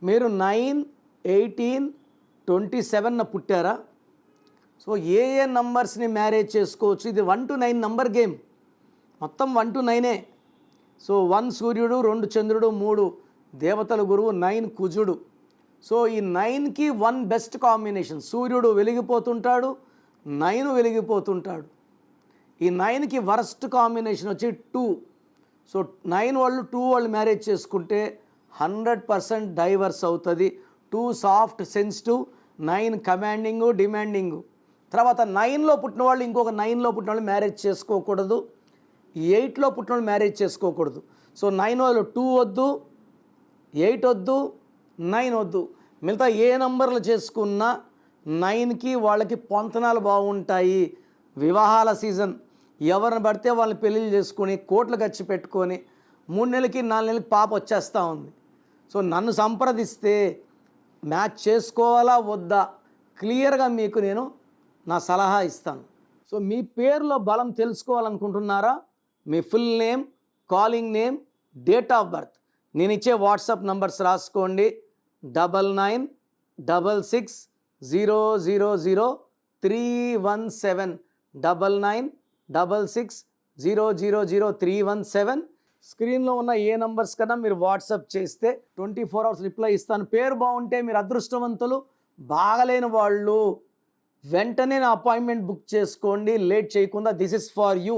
మీరు 9, 18, 27 పుట్టారా? సో ఏ నంబర్స్ని మ్యారేజ్ చేసుకోవచ్చు? ఇది 1 to 9 నంబర్ గేమ్, మొత్తం 1 to 9. సో 1 సూర్యుడు, 2 చంద్రుడు, 3 దేవతల గురువు, 9 కుజుడు. సో ఈ 9కి 1 బెస్ట్ కాంబినేషన్. సూర్యుడు వెలిగిపోతుంటాడు, 9 వెలిగిపోతుంటాడు. ఈ 9కి వరస్ట్ కాంబినేషన్ వచ్చి 2. సో 9 వాళ్ళు 2 వాళ్ళు మ్యారేజ్ చేసుకుంటే 100% డైవర్స్ అవుతుంది. 2 సాఫ్ట్ సెన్సిటివ్, 9 కమాండింగ్ డిమాండింగ్. తర్వాత 9లో పుట్టిన వాళ్ళు ఇంకొక 9లో పుట్టిన వాళ్ళు మ్యారేజ్ చేసుకోకూడదు. 8లో పుట్టిన వాళ్ళు మ్యారేజ్ చేసుకోకూడదు. సో 9 వాళ్ళు 2 వద్దు, 8 వద్దు, 9 వద్దు. మిగతా ఏ నంబర్లు చేసుకున్నా 9కి వాళ్ళకి పొంతనాలు బాగుంటాయి. వివాహాల సీజన్, ఎవరిని పడితే వాళ్ళని పెళ్ళిళ్ళు చేసుకొని కోట్లు ఖర్చు పెట్టుకొని 3 నెలలకి 4 నెలలకి పాప వచ్చేస్తూ ఉంది. సో నన్ను సంప్రదిస్తే మ్యాచ్ చేసుకోవాలా వద్దా క్లియర్గా మీకు నేను నా సలహా ఇస్తాను. సో మీ పేరులో బలం తెలుసుకోవాలనుకుంటున్నారా? మీ full name, calling name, date of birth నేను ఇచ్చే వాట్సాప్ నంబర్స్ రాసుకోండి. 9966000317, 9966000317. స్క్రీన్లో ఉన్న ఏ నంబర్స్ కన్నా మీరు వాట్సాప్ చేస్తే 24 hours రిప్లై ఇస్తాను. పేరు బాగుంటే మీరు అదృష్టవంతులు, బాగలేని వాళ్ళు వెంటనే నా అపాయింట్మెంట్ బుక్ చేసుకోండి, లేట్ చేయకుండా. This is for you.